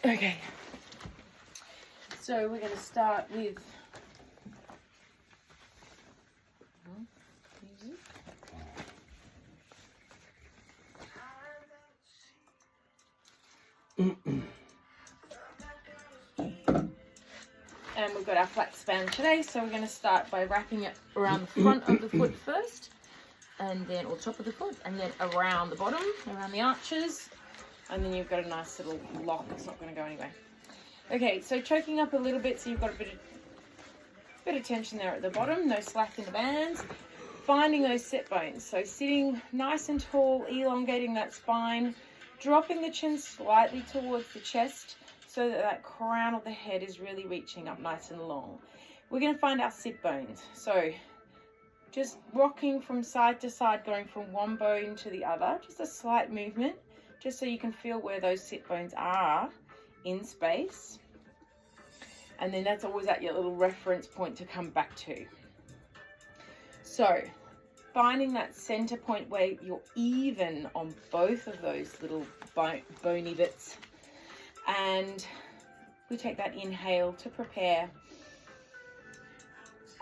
Okay. So we're going to start with and we've got our flat span today, so we're going to start by wrapping it around the front of the foot first, and then, or top of the foot, and then around the bottom, around the arches, and then you've got a nice little lock. It's not going to go anywhere. Okay, so choking up a little bit, so you've got a bit of tension there at the bottom, no slack in the bands. Finding those sit bones, so sitting nice and tall, elongating that spine, dropping the chin slightly towards the chest so that that crown of the head is really reaching up nice and long. We're going to find our sit bones, so just rocking from side to side, going from one bone to the other, just a slight movement, just so you can feel where those sit bones are in space. And then that's always at your little reference point to come back to. So finding that center point where you're even on both of those little bony bits. And we take that inhale to prepare.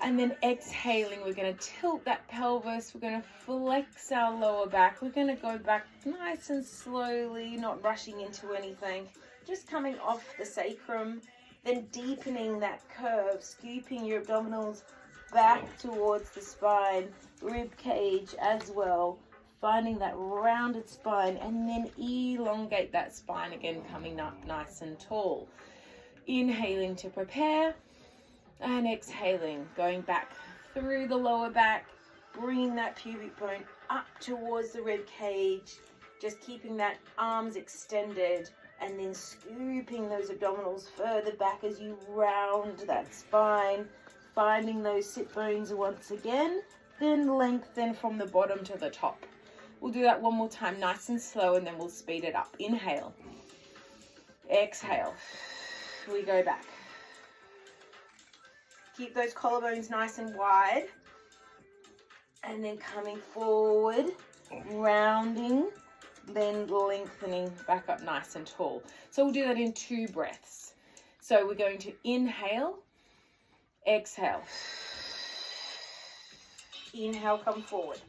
And then exhaling, we're going to tilt that pelvis. We're going to flex our lower back. We're going to go back nice and slowly, not rushing into anything. Just coming off the sacrum, then deepening that curve, scooping your abdominals back towards the spine, rib cage as well, finding that rounded spine, and then elongate that spine again, coming up nice and tall. Inhaling to prepare, and exhaling, going back through the lower back, bringing that pubic bone up towards the rib cage, just keeping that arms extended, and then scooping those abdominals further back as you round that spine, finding those sit bones once again, then lengthen from the bottom to the top. We'll do that one more time, nice and slow, and then we'll speed it up. Inhale, exhale, we go back. Keep those collarbones nice and wide, and then coming forward, rounding, then lengthening back up nice and tall. So we'll do that in 2 breaths. So we're going to inhale, exhale. Inhale, come forward.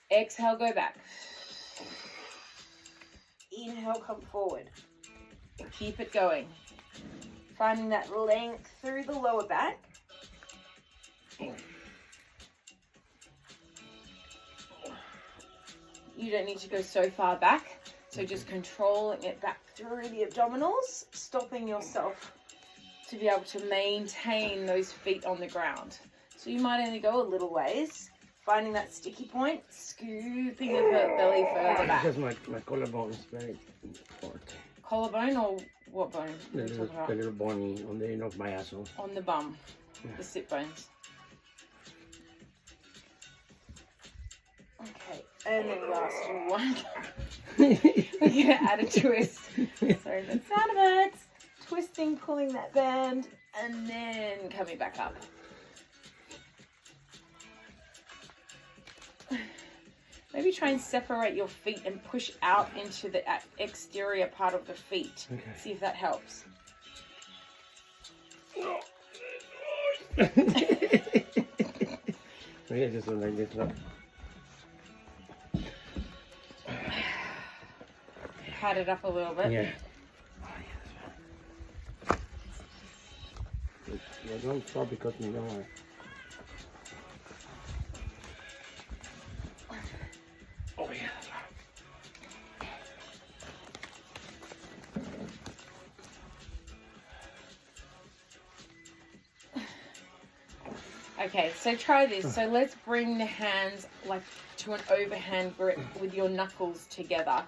Exhale, go back. Inhale, come forward. Keep it going. Finding that length through the lower back. You don't need to go so far back, so just controlling it back through the abdominals, stopping yourself to be able to maintain those feet on the ground. So you might only go a little ways, finding that sticky point, scooping the belly further back. Because my collarbone is very important. Collarbone or what bone? The little bony on the end of my asshole. On the bum, yeah. The sit bones. Okay, and then last one. We're going to add a twist. Sorry, the sound effects. Twisting, pulling that band, and then coming back up. Maybe try and separate your feet and push out into the exterior part of the feet. Okay. See if that helps. Maybe just like this. Look. Pat it up a little bit. Yeah. Don't stop because you know. Oh yeah. Okay, so try this. So let's bring the hands like to an overhand grip with your knuckles together.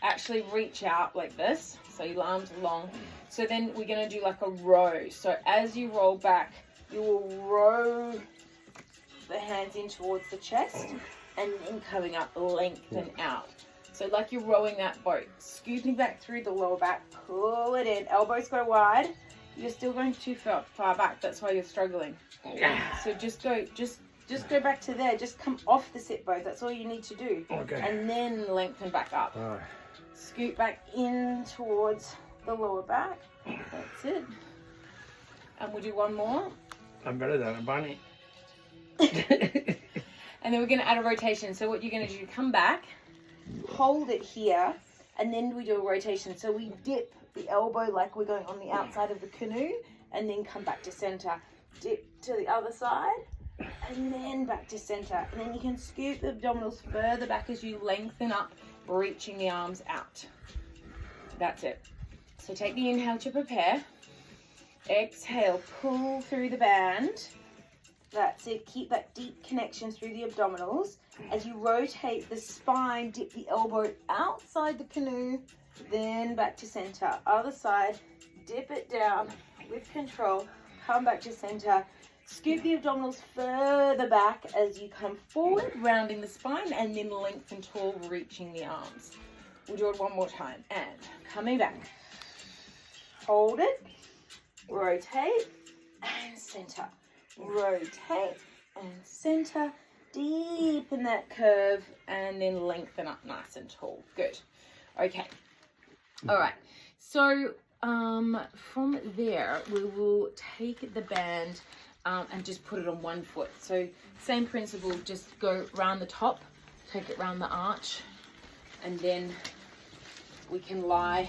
Actually reach out like this, so your arms are long. So then we're going to do like a row. So as you roll back, you will row the hands in towards the chest and then coming up, lengthen out. So like you're rowing that boat, scooping back through the lower back, pull it in, elbows go wide. You're still going too far back, that's why you're struggling. So just go back to there, just come off the sit bones, that's all you need to do. Okay. And then lengthen back up. Scoot back in towards the lower back. That's it. And we'll do one more. I'm better than a bunny. And then we're going to add a rotation. So what you're going to do, come back, hold it here, and then we do a rotation. So we dip the elbow like we're going on the outside of the canoe, and then come back to center. Dip to the other side, and then back to center. And then you can scoop the abdominals further back as you lengthen up, reaching the arms out. That's it. So take the inhale to prepare. Exhale, pull through the band. That's it. Keep that deep connection through the abdominals. As you rotate the spine, dip the elbow outside the canoe, then back to center. Other side, dip it down with control. Come back to center. Scoop the abdominals further back as you come forward, rounding the spine, and then lengthen tall, reaching the arms. We'll do it one more time. And coming back. Hold it. Rotate and center. Rotate and center. Deepen that curve and then lengthen up nice and tall. Good. Okay. All right. So from there, we will take the band and just put it on one foot. So same principle, just go round the top, take it round the arch, and then we can lie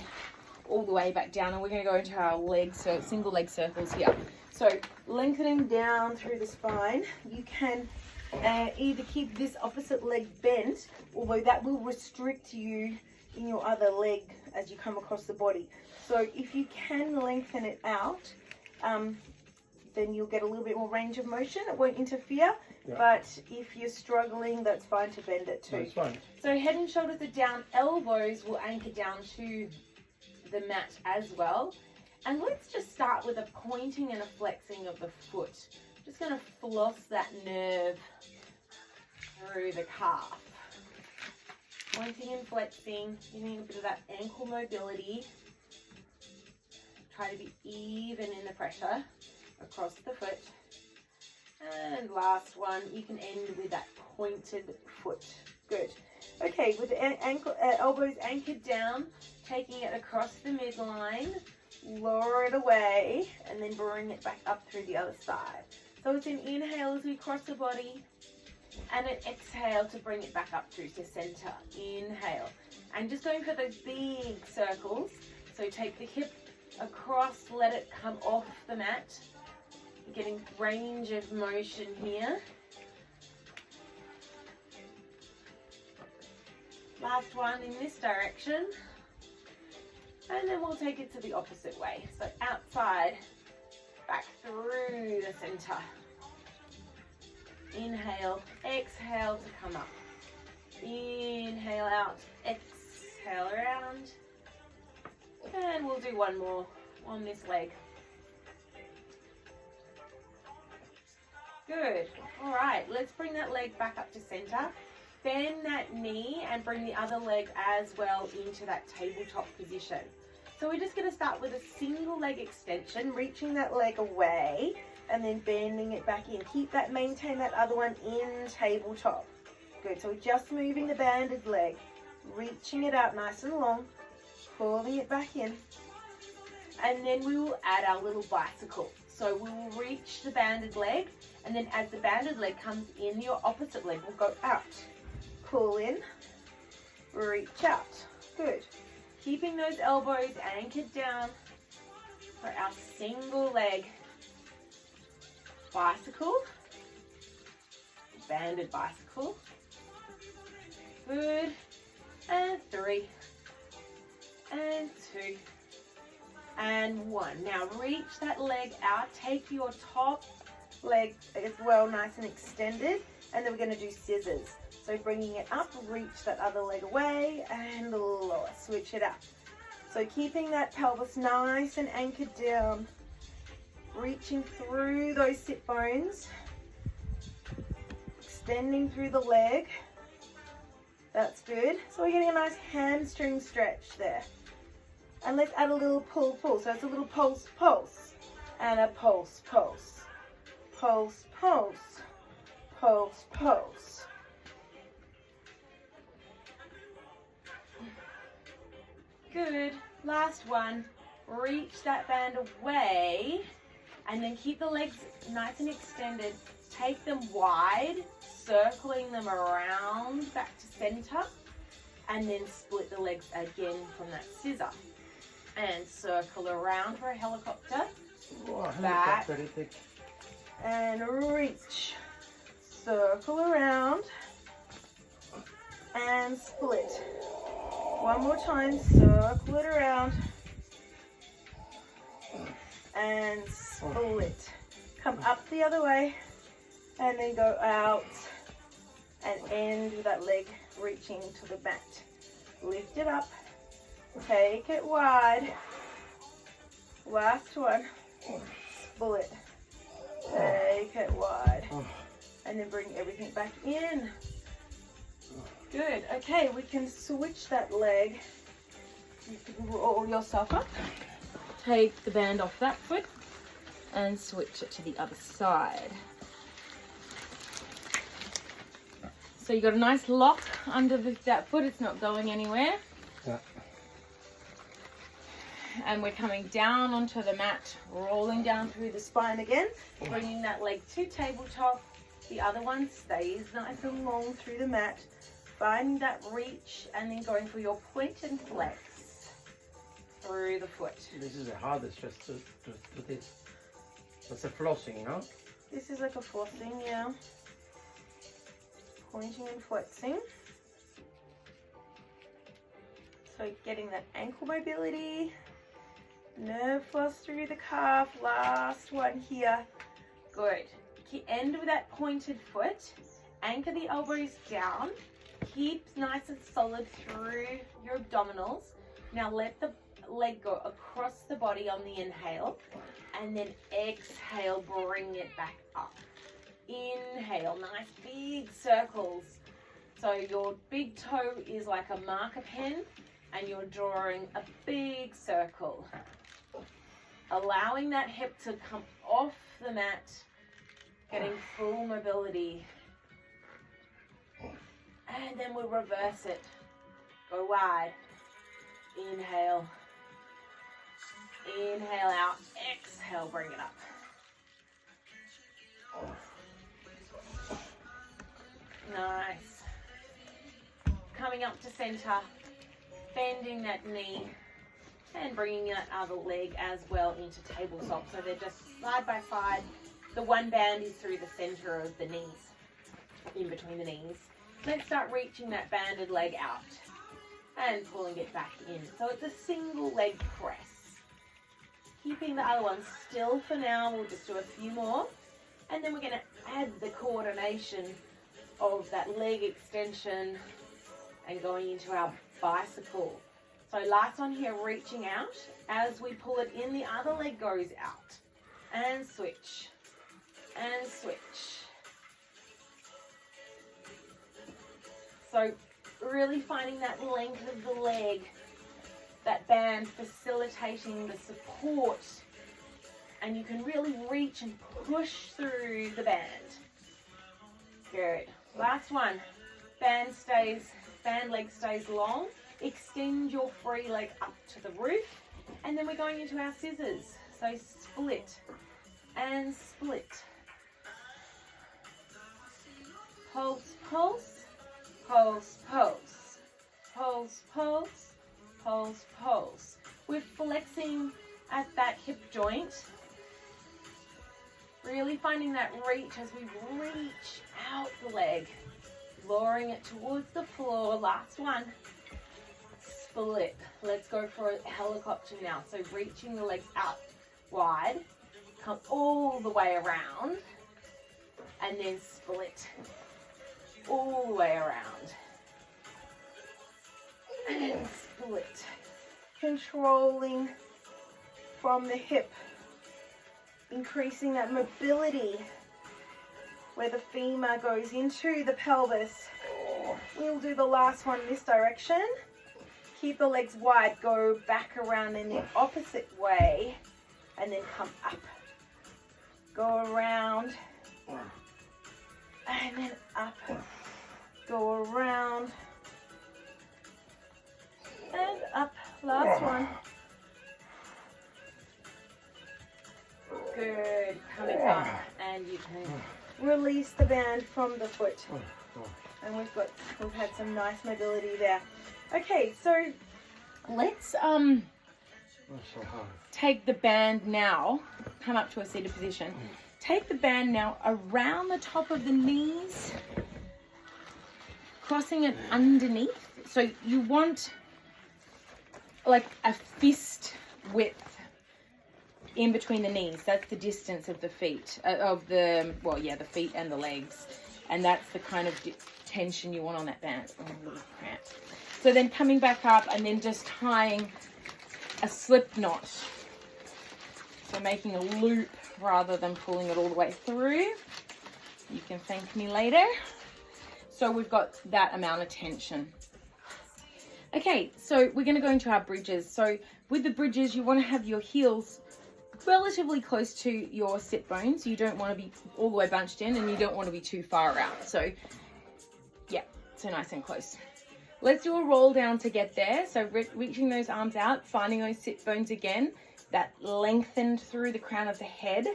all the way back down, and we're going to go into our legs, so single leg circles here. So lengthening down through the spine, you can either keep this opposite leg bent, although that will restrict you in your other leg as you come across the body. So if you can lengthen it out, then you'll get a little bit more range of motion. It won't interfere, but if you're struggling, that's fine to bend it too. That's fine. So head and shoulders are down, elbows will anchor down to the mat as well. And let's just start with a pointing and a flexing of the foot. Just going to floss that nerve through the calf. Pointing and flexing, giving a bit of that ankle mobility. Try to be even in the pressure across the foot. And last one, you can end with that pointed foot. Good. Okay, with the elbows anchored down, taking it across the midline, lower it away, and then bring it back up through the other side. So it's an inhale as we cross the body, and an exhale to bring it back up through to center. Inhale. And just going for those big circles. So take the hip across, let it come off the mat. You're getting range of motion here. Last one in this direction. And then we'll take it to the opposite way. So outside, back through the center. Inhale, exhale to come up. Inhale out, exhale around. And we'll do one more on this leg. Good. All right, let's bring that leg back up to center. Bend that knee and bring the other leg as well into that tabletop position. So we're just going to start with a single leg extension, reaching that leg away and then bending it back in. Keep that, maintain that other one in tabletop. Good. So we're just moving the banded leg, reaching it out nice and long, pulling it back in. And then we will add our little bicycle. So we will reach the banded leg, and then as the banded leg comes in, your opposite leg will go out. Pull in, reach out. Good. Keeping those elbows anchored down for our single leg bicycle, banded bicycle. Good. And 3, and 2, and 1. Now reach that leg out. Take your top leg as well, nice and extended, and then we're going to do scissors. So bringing it up, reach that other leg away and lower, switch it up. So keeping that pelvis nice and anchored down, reaching through those sit bones, extending through the leg. That's good. So we're getting a nice hamstring stretch there. And let's add a little pull. So it's a little pulse, and a pulse. Pulse, pulse, pulse. Good. Last one. Reach that band away and then keep the legs nice and extended. Take them wide, circling them around back to center, and then split the legs again from that scissor. And circle around for a helicopter. Oh, Back. very thick. And reach. Circle around. And split. One more time, circle it around. And split. Come up the other way. And then go out. And end with that leg reaching to the mat. Lift it up. Take it wide. Last one. Split. Take it wide. And then bring everything back in. Good. Okay, we can switch that leg. You can roll yourself up. Take the band off that foot and switch it to the other side. So you got a nice lock under that foot. It's not going anywhere. Yeah. And we're coming down onto the mat, rolling down through the spine again, bringing that leg to tabletop. The other one stays nice and long through the mat. Finding that reach and then going for your point and flex through the foot. This is the hardest, just to do this. That's a flossing, no? This is like a flossing, yeah. Pointing and flexing. So getting that ankle mobility. Nerve floss through the calf. Last one here. Good. End with that pointed foot. Anchor the elbows down. Keep nice and solid through your abdominals. Now let the leg go across the body on the inhale. And then exhale, bring it back up. Inhale, nice big circles. So your big toe is like a marker pen and you're drawing a big circle. Allowing that hip to come off the mat, getting full mobility. And then we'll reverse it. Go wide. Inhale. Inhale out. Exhale, bring it up. Nice. Coming up to center. Bending that knee. And bringing that other leg as well into tabletop. So they're just side by side. The one band is through the center of the knees. In between the knees. Let's start reaching that banded leg out and pulling it back in. So it's a single leg press. Keeping the other one still for now. We'll just do a few more. And then we're going to add the coordination of that leg extension and going into our bicycle. So last one here, reaching out. As we pull it in, the other leg goes out. And switch. And switch. So really finding that length of the leg, that band facilitating the support, and you can really reach and push through the band. Good. Last one. Band leg stays long. Extend your free leg up to the roof, and then we're going into our scissors. So split and split. Pulse, pulse. Pulse, pulse, pulse, pulse, pulse, pulse. We're flexing at that hip joint. Really finding that reach as we reach out the leg. Lowering it towards the floor. Last one. Split. Let's go for a helicopter now. So reaching the legs out wide. Come all the way around. And then split. All the way around. And split. Controlling from the hip. Increasing that mobility where the femur goes into the pelvis. We'll do the last one this direction. Keep the legs wide. Go back around in the opposite way. And then come up. Go around. And then up. Go around and up. Last one. Good. Coming up, and you can release the band from the foot. And we've had some nice mobility there. Okay, so let's take the band now. Come up to a seated position. Take the band now around the top of the knees, crossing it underneath. So you want like a fist width in between the knees. That's the distance of the feet, the feet and the legs. And that's the kind of tension you want on that band. Oh, a little cramp. So then coming back up and then just tying a slip knot. So making a loop rather than pulling it all the way through. You can thank me later. So we've got that amount of tension. Okay, so we're going to go into our bridges. So with the bridges, you want to have your heels relatively close to your sit bones. You don't want to be all the way bunched in, and you don't want to be too far out. So yeah, so nice and close. Let's do a roll down to get there. So reaching those arms out, finding those sit bones again, that lengthened through the crown of the head,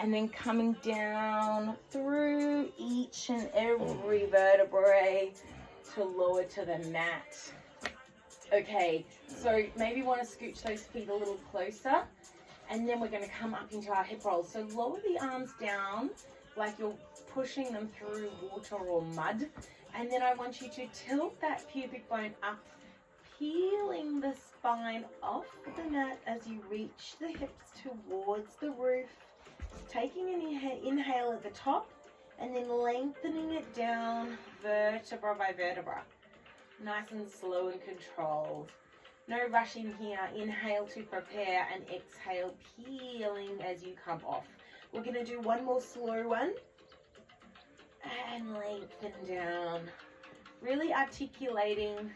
and then coming down through each and every vertebrae to lower to the mat. Okay, so maybe want to scooch those feet a little closer, and then we're going to come up into our hip rolls. So lower the arms down like you're pushing them through water or mud, and then I want you to tilt that pubic bone up, peeling the spine off the mat as you reach the hips towards the roof, taking an inhale at the top, and then lengthening it down vertebra by vertebra. Nice and slow and controlled. No rushing here. Inhale to prepare and exhale, peeling as you come off. We're going to do one more slow one. And lengthen down. Really articulating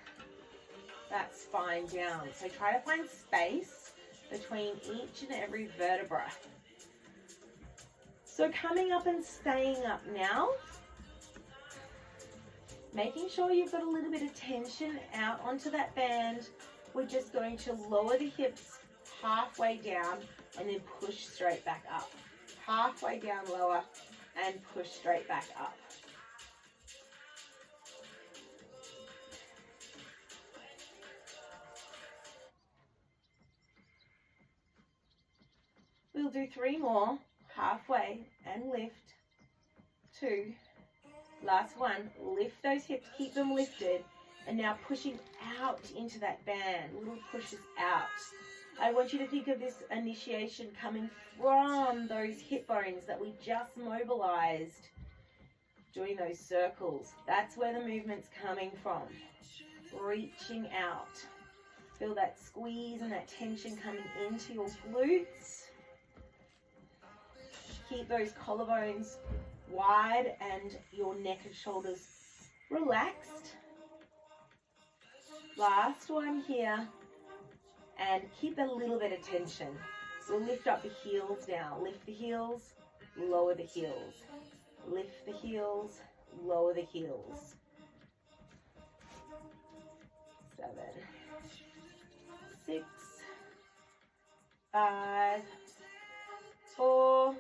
that spine down. So try to find space between each and every vertebra. So coming up and staying up now. Making sure you've got a little bit of tension out onto that band. We're just going to lower the hips halfway down and then push straight back up. Halfway down, lower, and push straight back up. We'll do 3 more. Halfway and lift. 2. Last one, lift those hips, keep them lifted, and now pushing out into that band, little pushes out. I want you to think of this initiation coming from those hip bones that we just mobilized, doing those circles. That's where the movement's coming from, reaching out. Feel that squeeze and that tension coming into your glutes. Keep those collarbones wide and your neck and shoulders relaxed. Last one here, and keep a little bit of tension. We'll lift up the heels now. Lift the heels, lower the heels. Lift the heels, lower the heels. 7, 6, 5, 4,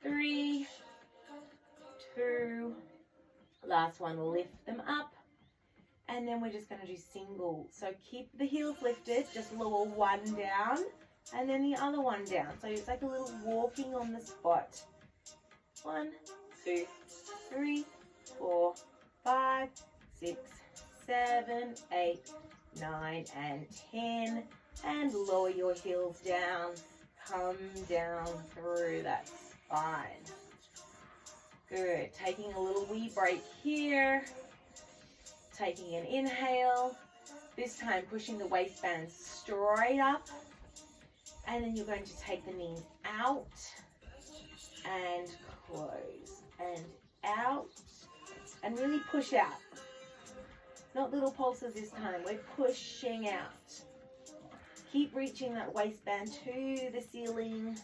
3, 2, last one, lift them up, and then we're just going to do single. So keep the heels lifted, just lower one down, and then the other one down. So it's like a little walking on the spot. 1, 2, 3, 4, 5, 6, 7, 8, 9, and 10, and lower your heels down, come down through that spine. Good. Taking a little wee break here. Taking an inhale. This time pushing the waistband straight up. And then you're going to take the knees out and close and out and really push out. Not little pulses this time. We're pushing out. Keep reaching that waistband to the ceiling.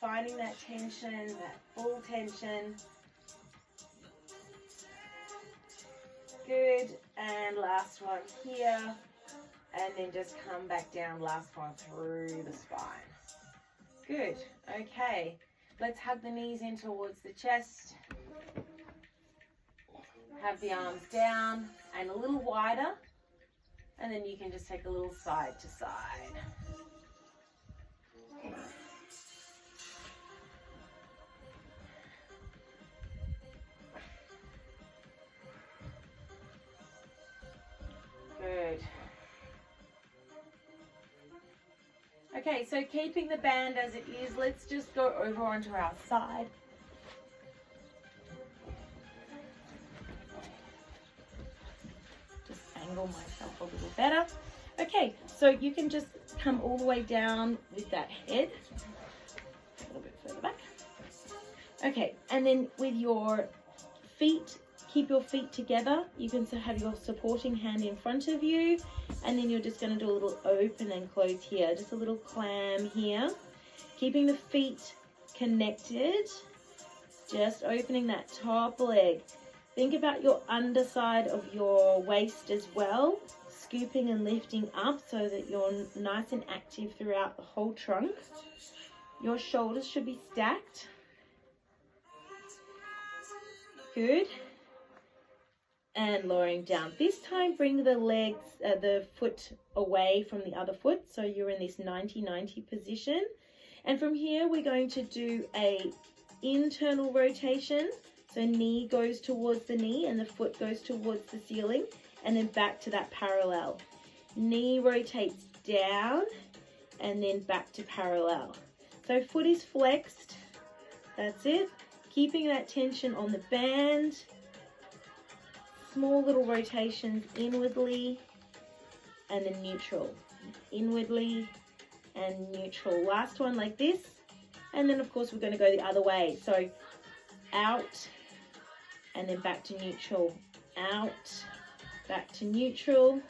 Finding that tension, that full tension. Good. And last one here. And then just come back down, last one through the spine. Good. Okay. Let's hug the knees in towards the chest. Have the arms down and a little wider. And then you can just take a little side to side. Good. Okay, so keeping the band as it is, let's just go over onto our side. Just angle myself a little better. Okay, so you can just come all the way down with that head. A little bit further back. Okay, and then with your feet, keep your feet together. You can have your supporting hand in front of you, and then you're just going to do a little open and close here, just a little clam here, keeping the feet connected, just opening that top leg. Think about your underside of your waist as well, scooping and lifting up so that you're nice and active throughout the whole trunk. Your shoulders should be stacked. Good. And lowering down. This time bring the legs, the foot away from the other foot, so you're in this 90-90 position. And from here we're going to do a internal rotation, so knee goes towards the knee and the foot goes towards the ceiling, and then back to that parallel. Knee rotates down and then back to parallel. So foot is flexed, that's it, keeping that tension on the band. Small little rotations inwardly and then neutral. Inwardly and neutral. Last one like this. And then of course we're going to go the other way. So out and then back to neutral. Out, back to neutral.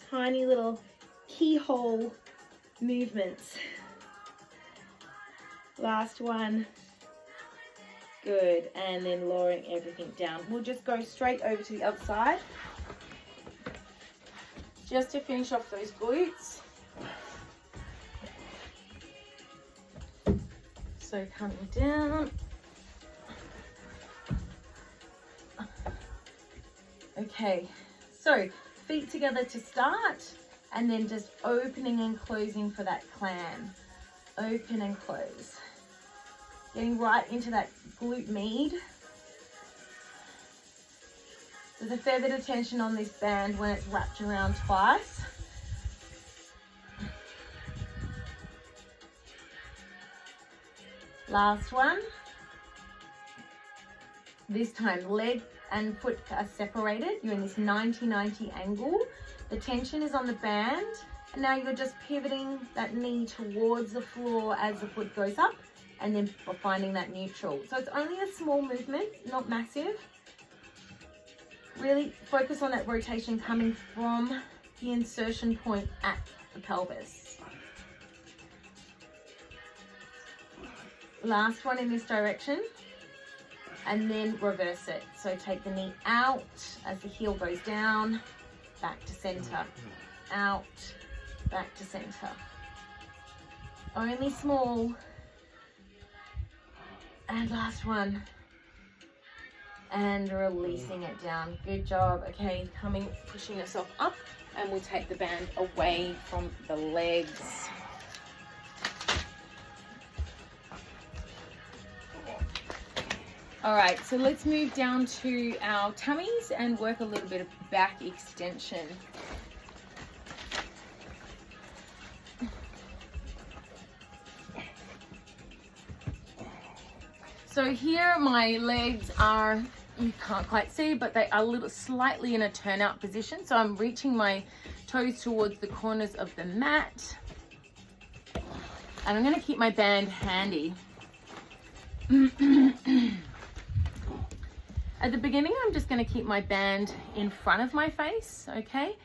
Tiny little keyhole movements. Last one. Good, and then lowering everything down. We'll just go straight over to the other side. Just to finish off those glutes. So coming down. Okay, so feet together to start, and then just opening and closing for that clam. Open and close. Getting right into that glute med. There's a fair bit of tension on this band when it's wrapped around twice. Last one. This time leg and foot are separated. You're in this 90-90 angle. The tension is on the band. And now you're just pivoting that knee towards the floor as the foot goes up, and then finding that neutral. So it's only a small movement, not massive. Really focus on that rotation coming from the insertion point at the pelvis. Last one in this direction, and then reverse it. So take the knee out as the heel goes down, back to center, out, back to center. Only small. And last one. And releasing it down. Good job. Okay, pushing yourself up, and we'll take the band away from the legs. All right, so let's move down to our tummies and work a little bit of back extension. So here my legs are, you can't quite see, but they are a little slightly in a turnout position. So I'm reaching my toes towards the corners of the mat. And I'm going to keep my band handy. At the beginning, I'm just going to keep my band in front of my face, okay?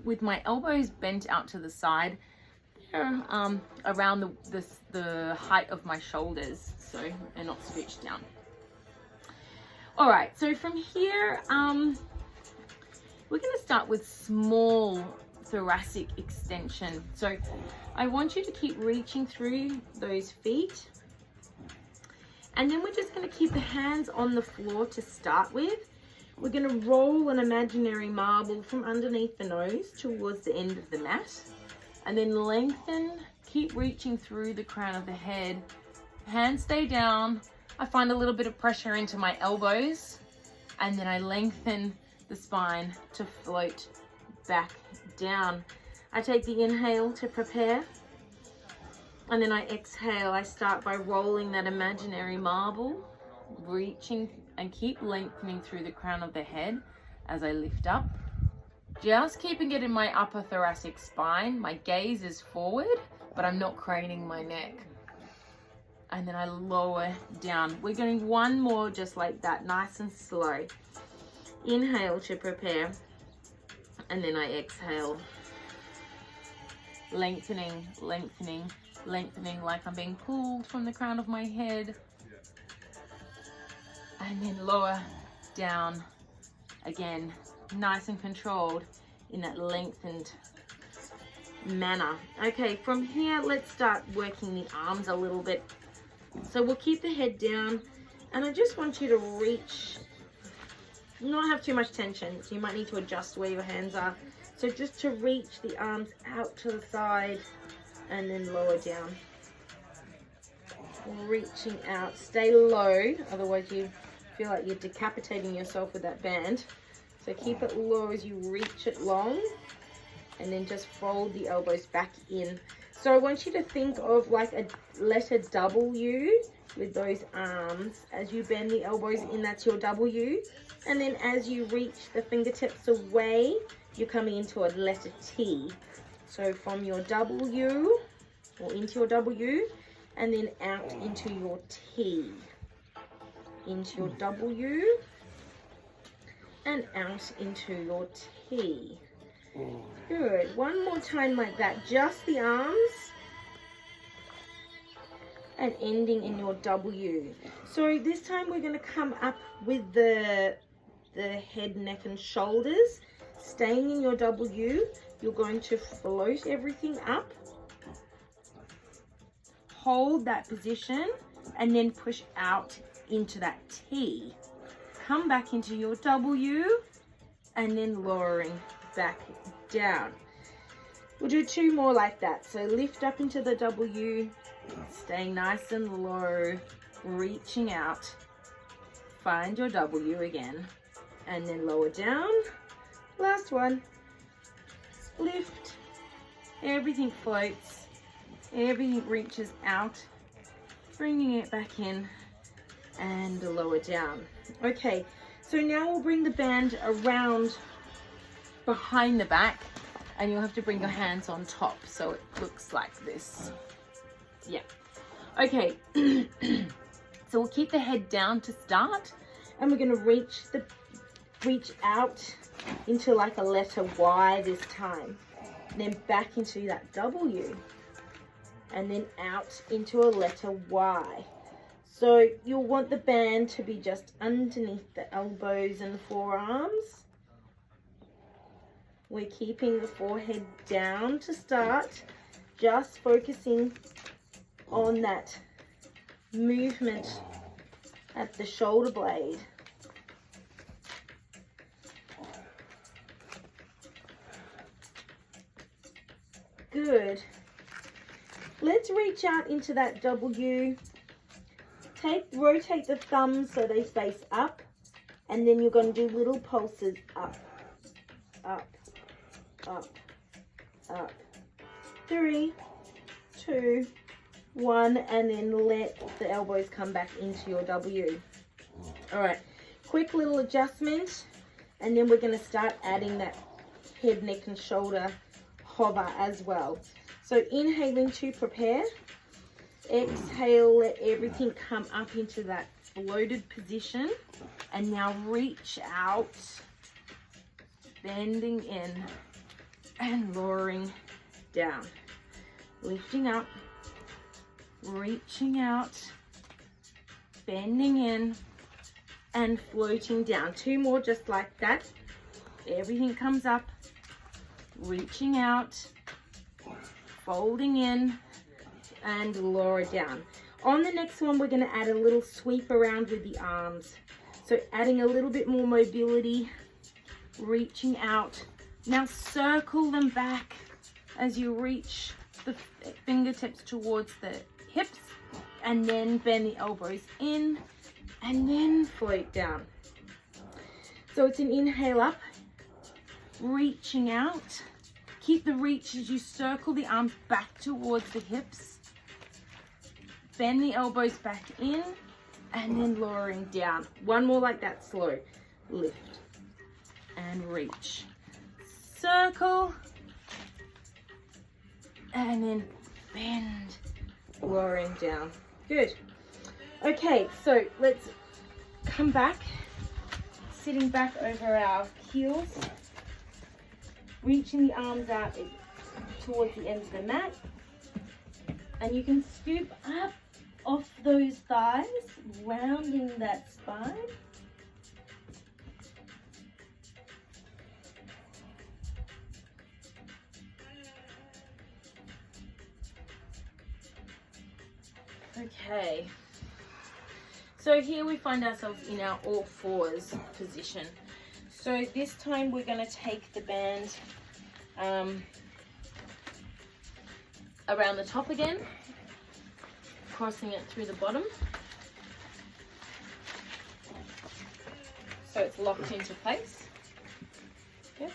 With my elbows bent out to the side, around the height of my shoulders, so they're not stretched down. All right, so from here, we're going to start with small thoracic extension. So I want you to keep reaching through those feet. And then we're just going to keep the hands on the floor to start with. We're going to roll an imaginary marble from underneath the nose towards the end of the mat. And then lengthen, keep reaching through the crown of the head. Hands stay down. I find a little bit of pressure into my elbows. And then I lengthen the spine to float back down. I take the inhale to prepare. And then I exhale. I start by rolling that imaginary marble, reaching and keep lengthening through the crown of the head as I lift up. Just keeping it in my upper thoracic spine. My gaze is forward, but I'm not craning my neck. And then I lower down. We're going one more just like that, nice and slow. Inhale to prepare. And then I exhale. Lengthening, lengthening, lengthening like I'm being pulled from the crown of my head. And then lower down again, nice and controlled in that lengthened manner. Okay, from here, let's start working the arms a little bit. So we'll keep the head down, and I just want you to reach, not have too much tension. So you might need to adjust where your hands are. So just to reach the arms out to the side and then lower down. Reaching out, stay low, otherwise you feel like you're decapitating yourself with that band. So keep it low as you reach it long, and then just fold the elbows back in. So I want you to think of like a letter W with those arms. As you bend the elbows in, that's your W. And then as you reach the fingertips away, you're coming into a letter T. So from your W, or into your W, and then out into your T. Into your W, and out into your T. Good. One more time like that. Just the arms. And ending in your W. So this time we're going to come up with the head, neck, and shoulders. Staying in your W, you're going to float everything up. Hold that position and then push out into that T. Come back into your W and then lowering back down. We'll do two more like that. So lift up into the W, staying nice and low, reaching out. Find your W again and then lower down. Last one. Lift. Everything floats. Everything reaches out. Bringing it back in and lower down. Okay, so now we'll bring the band around behind the back, and you'll have to bring your hands on top so it looks like this. Yeah. Okay. So we'll keep the head down to start, and we're going to reach out into like a letter Y this time, and then back into that W, and then out into a letter Y. So you'll want the band to be just underneath the elbows and the forearms. We're keeping the forehead down to start, just focusing on that movement at the shoulder blade. Good. Let's reach out into that W. Rotate the thumbs so they face up, and then you're going to do little pulses up, up, up, up. 3, 2, 1, and then let the elbows come back into your W. All right, quick little adjustment, and then we're going to start adding that head, neck, and shoulder hover as well. So inhaling to prepare. Exhale, let everything come up into that floated position. And now reach out, bending in and lowering down. Lifting up, reaching out, bending in and floating down. 2 more just like that. Everything comes up, reaching out, folding in, and lower down. On the next one, we're going to add a little sweep around with the arms. So adding a little bit more mobility, reaching out. Now circle them back as you reach the fingertips towards the hips, and then bend the elbows in and then float down. So it's an inhale up, reaching out. Keep the reach as you circle the arms back towards the hips. Bend the elbows back in and then lowering down. One more like that, slow. Lift and reach. Circle and then bend, lowering down. Good. Okay, so let's come back, sitting back over our heels, reaching the arms out towards the ends of the mat, and you can scoop up off those thighs, rounding that spine. Okay, so here we find ourselves in our all fours position. So this time we're going to take the band around the top again, crossing it through the bottom. So it's locked into place. Yep.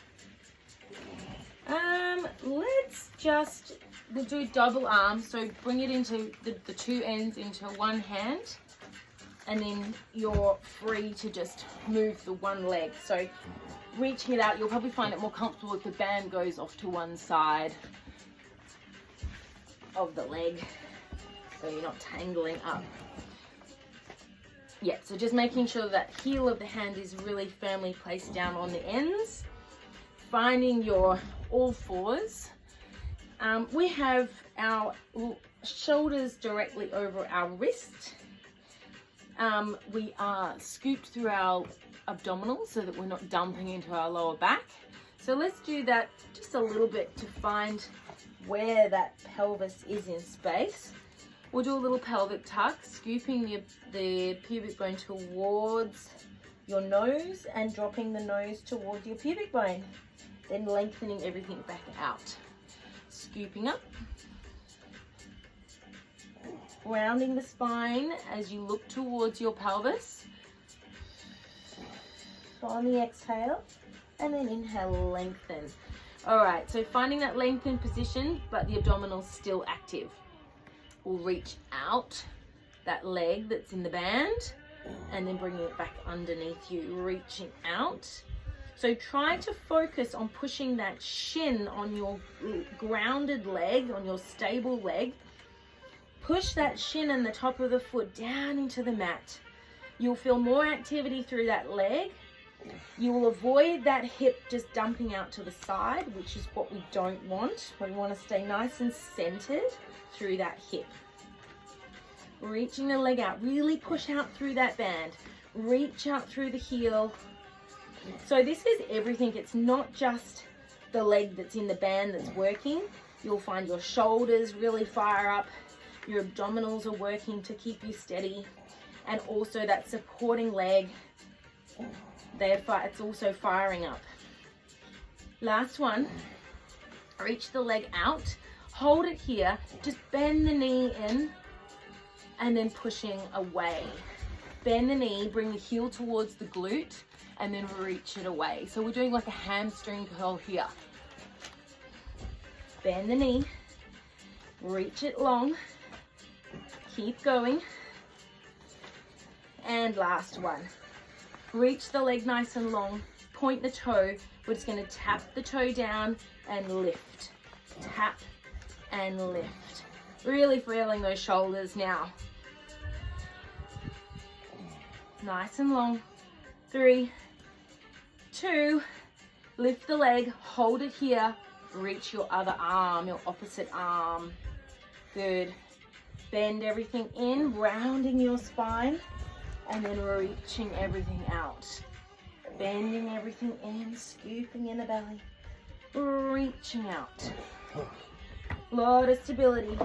We'll do double arms, so bring it into the 2 ends into one hand, and then you're free to just move the one leg. So reaching it out, you'll probably find it more comfortable if the band goes off to one side of the leg, so you're not tangling up. Yeah, so just making sure that heel of the hand is really firmly placed down on the ends. Finding your all fours. We have our shoulders directly over our wrist. We are scooped through our abdominals so that we're not dumping into our lower back. So let's do that just a little bit to find where that pelvis is in space. We'll do a little pelvic tuck, scooping the pubic bone towards your nose and dropping the nose towards your pubic bone. Then lengthening everything back out. Scooping up. Rounding the spine as you look towards your pelvis. On the exhale, and then inhale, lengthen. All right, so finding that lengthened position, but the abdominals still active. We'll reach out that leg that's in the band, and then bringing it back underneath you, reaching out. So try to focus on pushing that shin on your grounded leg, on your stable leg. Push that shin and the top of the foot down into the mat. You'll feel more activity through that leg. You will avoid that hip just dumping out to the side, which is what we don't want. We want to stay nice and centered through that hip. Reaching the leg out, really push out through that band. Reach out through the heel. So this is everything. It's not just the leg that's in the band that's working. You'll find your shoulders really fire up. Your abdominals are working to keep you steady. And also that supporting leg, it's also firing up. Last one. Reach the leg out. Hold it here. Just bend the knee in and then pushing away. Bend the knee, bring the heel towards the glute, and then reach it away. So we're doing like a hamstring curl here. Bend the knee, reach it long, keep going. And last one. Reach the leg nice and long, point the toe. We're just going to tap the toe down and lift. Tap and lift. Really feeling those shoulders now. Nice and long. 3, 2, lift the leg, hold it here, reach your other arm, your opposite arm. Good. Bend everything in, rounding your spine. And then reaching everything out. Bending everything in, scooping in the belly. Reaching out. Lot of stability.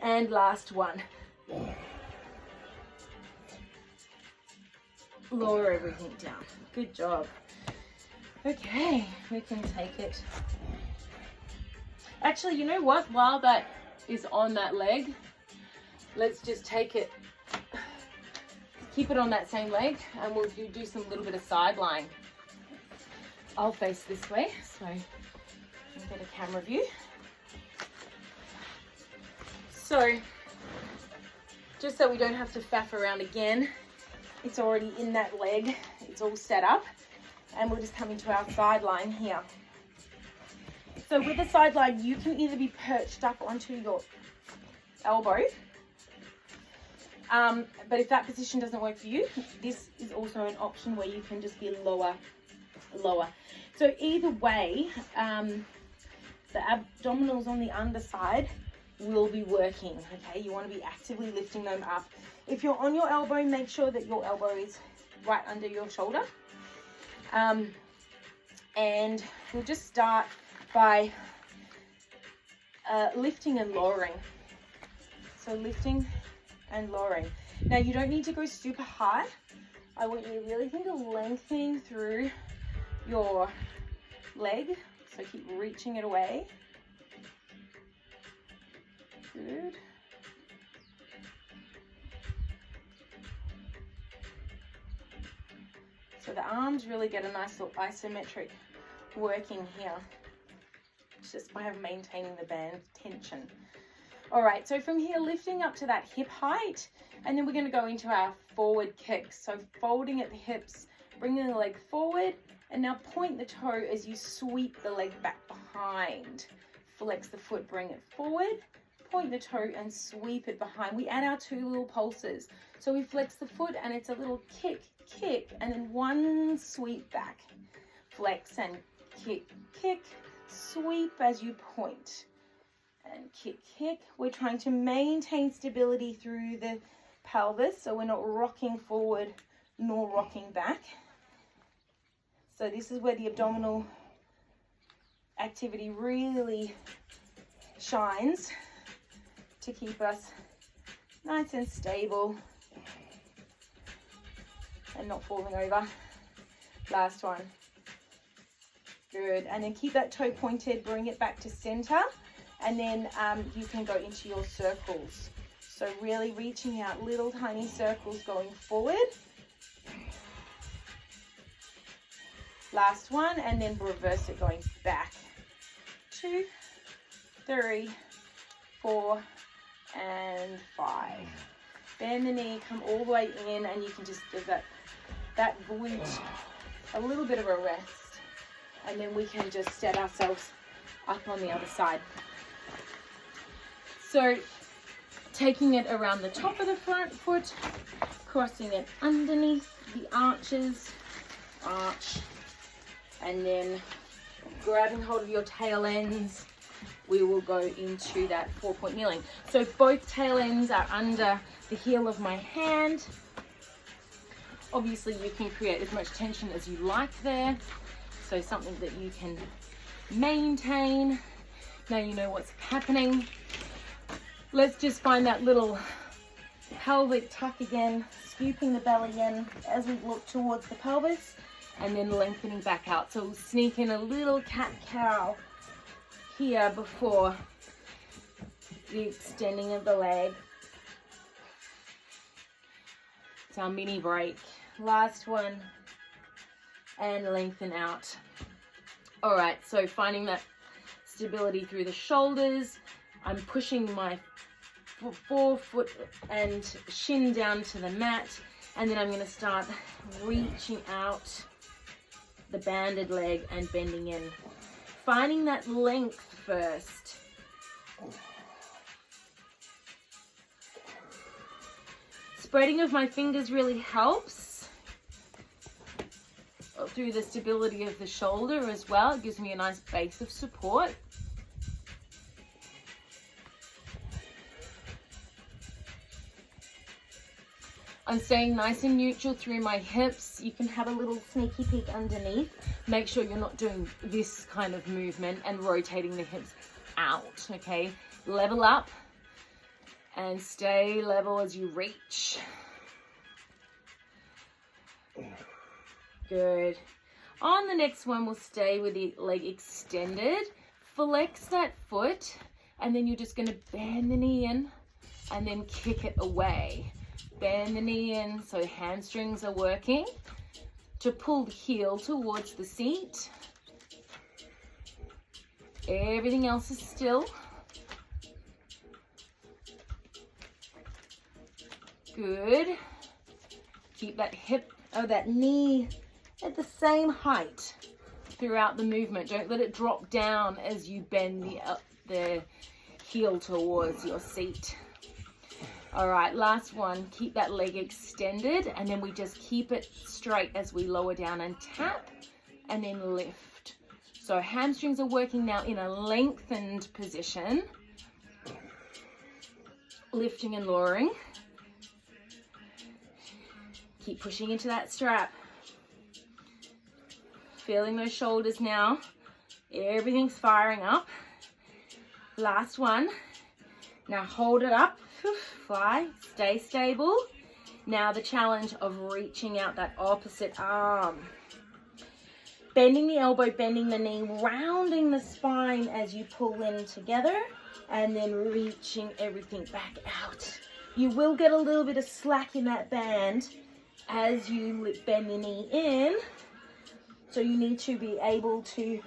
And last one. Lower everything down. Good job. Okay, we can take it. Actually, you know what? While that is on that leg, let's just take it, keep it on that same leg, and we'll do some little bit of side lying. I'll face this way, so I'll get a camera view. So, just so we don't have to faff around again, it's already in that leg, it's all set up, and we'll just come into our side line here. So with the side line, you can either be perched up onto your elbow, but if that position doesn't work for you, this is also an option where you can just be lower. So either way, the abdominals on the underside will be working, okay? You want to be actively lifting them up. If you're on your elbow, make sure that your elbow is right under your shoulder. And we'll just start by lifting and lowering. So lifting and lowering. Now you don't need to go super high. I want you to really think of lengthening through your leg. So keep reaching it away. Good. So the arms really get a nice little isometric working here. It's just by maintaining the band tension. All right, so from here, lifting up to that hip height, and then we're going to go into our forward kicks. So folding at the hips, bringing the leg forward, and now point the toe as you sweep the leg back behind. Flex the foot, bring it forward, point the toe and sweep it behind. We add our 2 little pulses. So we flex the foot and it's a little kick, and then one sweep back. Flex and kick, sweep as you point. And kick. We're trying to maintain stability through the pelvis, so we're not rocking forward nor rocking back. So this is where the abdominal activity really shines to keep us nice and stable and not falling over. Last one. Good. And then keep that toe pointed, bring it back to center, and then you can go into your circles. So really reaching out, little tiny circles going forward. Last one, and then reverse it going back. 2, 3, 4, and 5. Bend the knee, come all the way in, and you can just give that glute a little bit of a rest. And then we can just set ourselves up on the other side. So taking it around the top of the front foot, crossing it underneath the arches, arch, and then grabbing hold of your tail ends, we will go into that 4-point kneeling. So both tail ends are under the heel of my hand. Obviously you can create as much tension as you like there. So something that you can maintain. Now you know what's happening. Let's just find that little pelvic tuck again, scooping the belly in as we look towards the pelvis, and then lengthening back out. So we'll sneak in a little cat-cow here before the extending of the leg. It's our mini break. Last one, and lengthen out. All right, so finding that stability through the shoulders. I'm pushing my forefoot and shin down to the mat, and then I'm going to start reaching out the banded leg and bending in. Finding that length first. Spreading of my fingers really helps through the stability of the shoulder as well. It gives me a nice base of support. I'm staying nice and neutral through my hips. You can have a little sneaky peek underneath. Make sure you're not doing this kind of movement and rotating the hips out, okay? Level up and stay level as you reach. Good. On the next one, we'll stay with the leg extended. Flex that foot, and then you're just going to bend the knee in and then kick it away. Bend the knee in so hamstrings are working to pull the heel towards the seat. Everything else is still. Good. Keep that hip or that knee at the same height throughout the movement. Don't let it drop down as you bend the heel towards your seat. All right, last one. Keep that leg extended, and then we just keep it straight as we lower down and tap and then lift. So hamstrings are working now in a lengthened position. Lifting and lowering. Keep pushing into that strap. Feeling those shoulders now. Everything's firing up. Last one. Now hold it up. Fly. Stay stable. Now the challenge of reaching out that opposite arm. Bending the elbow, bending the knee, rounding the spine as you pull in together, and then reaching everything back out. You will get a little bit of slack in that band as you bend your knee in. So you need to be able to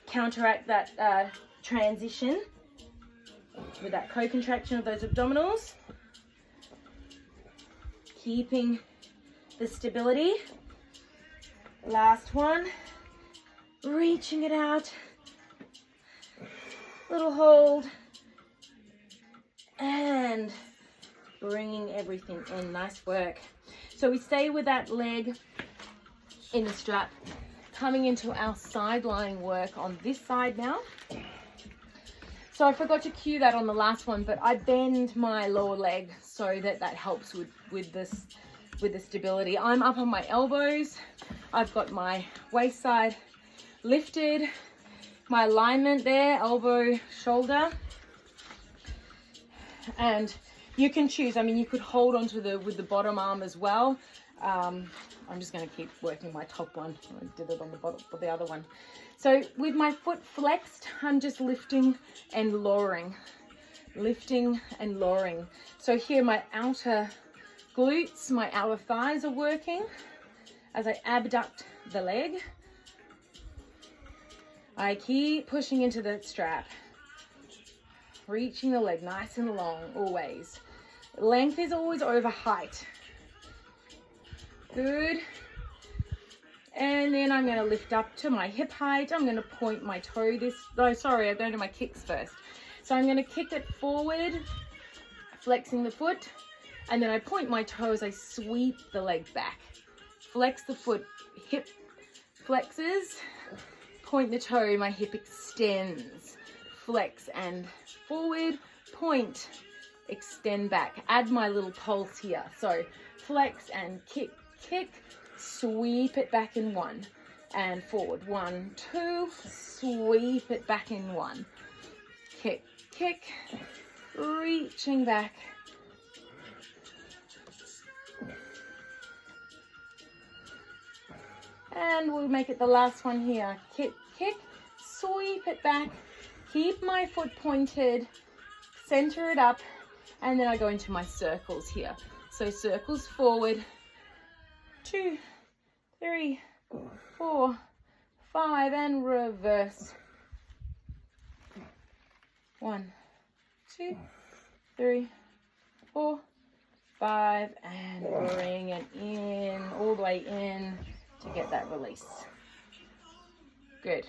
counteract that transition with that co-contraction of those abdominals. Keeping the stability. Last one. Reaching it out. Little hold. And bringing everything in. Nice work. So we stay with that leg in the strap. Coming into our side lying work on this side now. So I forgot to cue that on the last one, but I bend my lower leg so that helps with the stability. I'm up on my elbows. I've got my waist side lifted. My alignment there, elbow, shoulder. And you can choose. I mean, you could hold onto with the bottom arm as well. I'm just going to keep working my top one. I did it on the bottom for the other one. So with my foot flexed, I'm just lifting and lowering. Lifting and lowering. So here my outer glutes, my outer thighs are working as I abduct the leg. I keep pushing into the strap. Reaching the leg nice and long, always. Length is always over height. Good. And then I'm going to lift up to my hip height. I'm going to point my toe I'm going to do my kicks first. So I'm going to kick it forward, flexing the foot, and then I point my toe as I sweep the leg back. Flex the foot, hip flexes, point the toe, my hip extends. Flex and forward, point, extend back. Add my little pulse here. So flex and kick, kick, sweep it back in one and forward. 1, 2, sweep it back in one. Kick, kick, reaching back. And we'll make it the last one here. Kick, kick, sweep it back. Keep my foot pointed, center it up, and then I go into my circles here. So circles forward, 2, 3, 4, 5, and reverse. 1, 2, 3, 4, 5, and bring it in, all the way in to get that release. Good.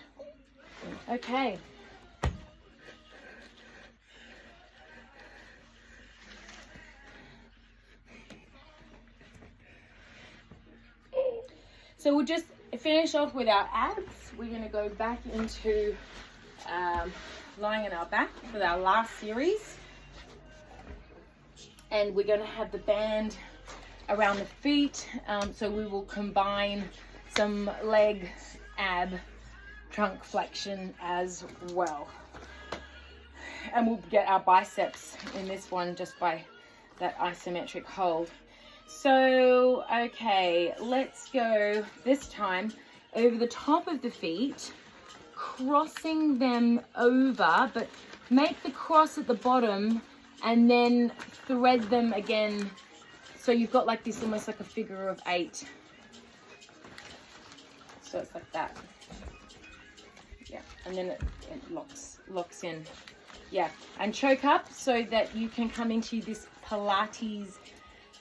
Okay. So we'll just finish off with our abs. We're going to go back into lying on our back for our last series. And we're going to have the band around the feet. So we will combine some leg, ab, trunk flexion as well. And we'll get our biceps in this one just by that isometric hold. So, okay, let's go this time over the top of the feet, crossing them over, but make the cross at the bottom and then thread them again. So you've got like this, almost like a figure of 8. So it's like that. Yeah, and then it locks in. Yeah, and choke up so that you can come into this Pilates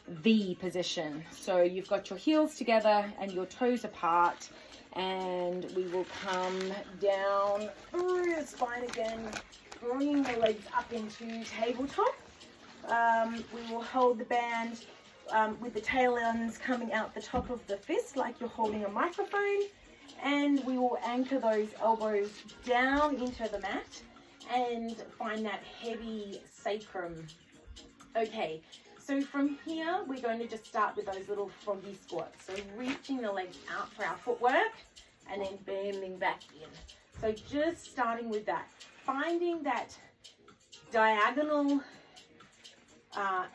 V position. So you've got your heels together and your toes apart, and we will come down through the spine again, bringing the legs up into tabletop. We will hold the band with the tail ends coming out the top of the fist like you're holding a microphone, and we will anchor those elbows down into the mat and find that heavy sacrum. Okay, so from here we're going to just start with those little froggy squats. So reaching the legs out for our footwork and then bending back in. So just starting with that, finding that diagonal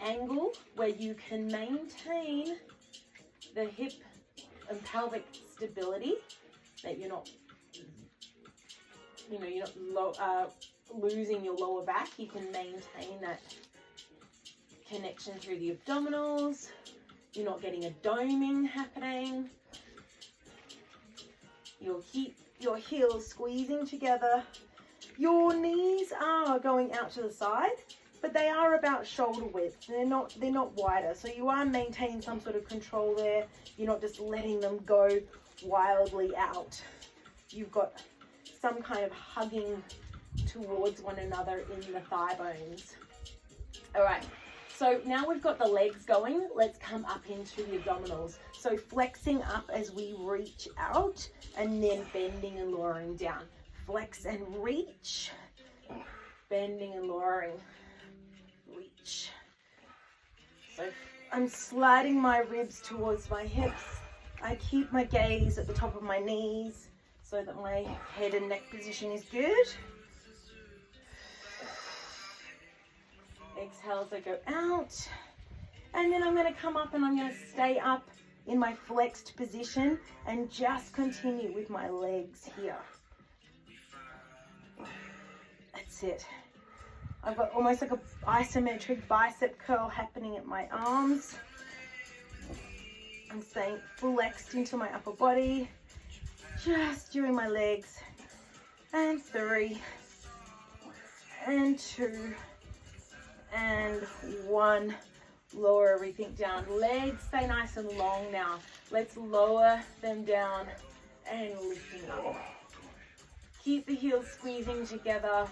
angle where you can maintain the hip and pelvic stability, that you're not, you're not losing your lower back. You can maintain that connection through the abdominals. You're not getting a doming happening. You'll keep your heels squeezing together. Your knees are going out to the side, but they are about shoulder width. They're not wider. So you are maintaining some sort of control there. You're not just letting them go wildly out. You've got some kind of hugging towards one another in the thigh bones. All right, so now we've got the legs going. Let's come up into the abdominals. So flexing up as we reach out and then bending and lowering down. Flex and reach, bending and lowering, reach. So I'm sliding my ribs towards my hips. I keep my gaze at the top of my knees so that my head and neck position is good. Exhale as I go out. And then I'm going to come up and I'm going to stay up in my flexed position and just continue with my legs here. That's it. I've got almost like an isometric bicep curl happening at my arms. I'm staying flexed into my upper body, just doing my legs. And 3, and 2, and 1. Lower everything down. Legs stay nice and long now. Let's lower them down and lifting up. Keep the heels squeezing together.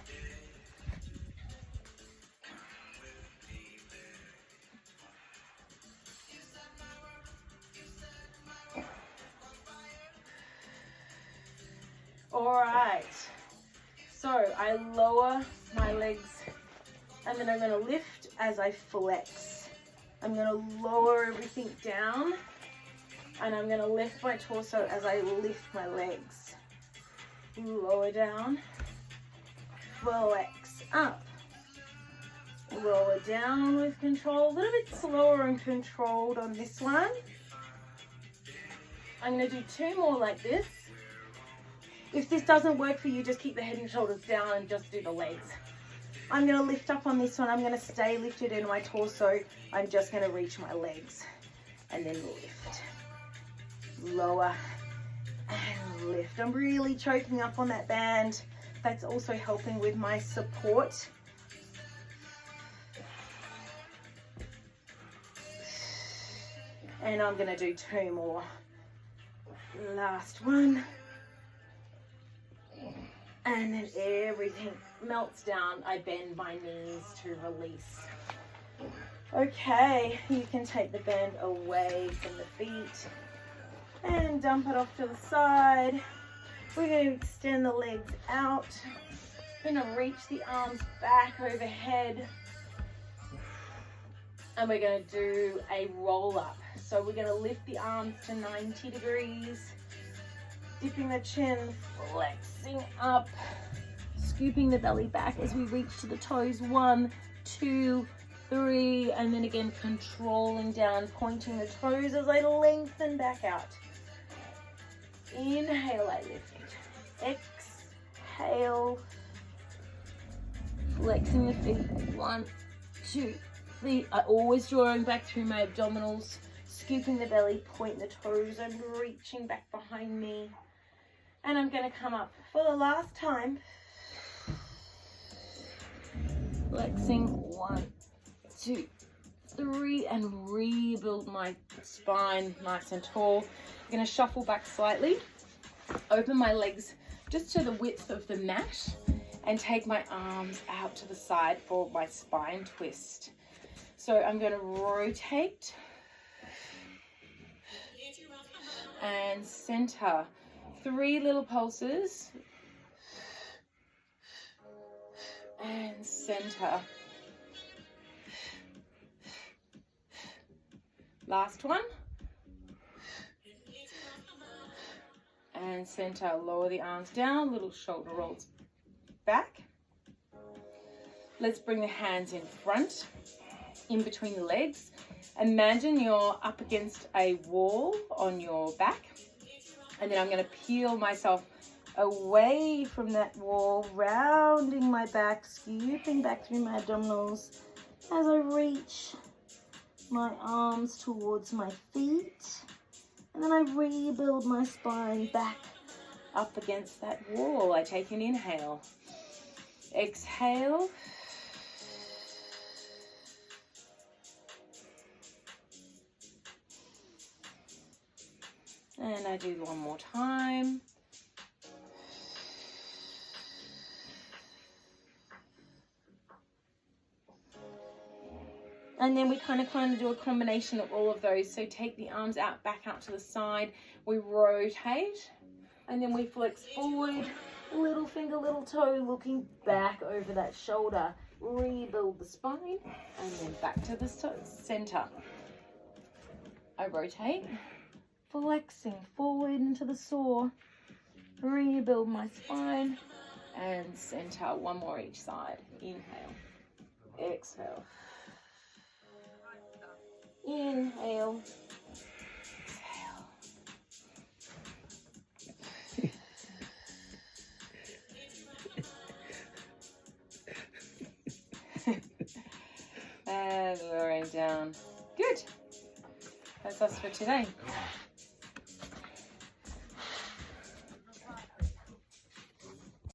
All right, so I lower my legs and then I'm going to lift as I flex. I'm going to lower everything down and I'm going to lift my torso as I lift my legs. Lower down, flex up, lower down with control. A little bit slower and controlled on this one. I'm going to do 2 more like this. If this doesn't work for you, just keep the head and shoulders down and just do the legs. I'm going to lift up on this one. I'm going to stay lifted in my torso. I'm just going to reach my legs and then lift. Lower and lift. I'm really choking up on that band. That's also helping with my support. And I'm going to do 2 more. Last one. And then everything melts down. I bend my knees to release. Okay, you can take the band away from the feet and dump it off to the side. We're going to extend the legs out. We're going to reach the arms back overhead. And we're going to do a roll up. So we're going to lift the arms to 90 degrees, dipping the chin, flexing up, scooping the belly back as we reach to the toes. 1, 2, 3, and then again controlling down, pointing the toes as I lengthen back out. Inhale, I lift. Exhale, flexing the feet. 1, 2, 3. Always drawing back through my abdominals, scooping the belly, point the toes, and reaching back behind me. And I'm going to come up for the last time. Flexing. 1, 2, 3, and rebuild my spine nice and tall. I'm going to shuffle back slightly, open my legs just to the width of the mat, and take my arms out to the side for my spine twist. So I'm going to rotate and center. 3 little pulses and center. Last one. And center. Lower the arms down, little shoulder rolls back. Let's bring the hands in front, in between the legs. Imagine you're up against a wall on your back, and then I'm going to peel myself away from that wall, rounding my back, scooping back through my abdominals as I reach my arms towards my feet, and then I rebuild my spine back up against that wall. I take an inhale, exhale, and I do one more time. And then we kind of do a combination of all of those. So take the arms out, back out to the side. We rotate, and then we flex forward. Little finger, little toe, looking back over that shoulder. Rebuild the spine, and then back to the center. I rotate, flexing forward into the saw. Rebuild my spine, and center. One more each side. Inhale, exhale. Inhale, exhale. And lowering down. Good. That's us for today.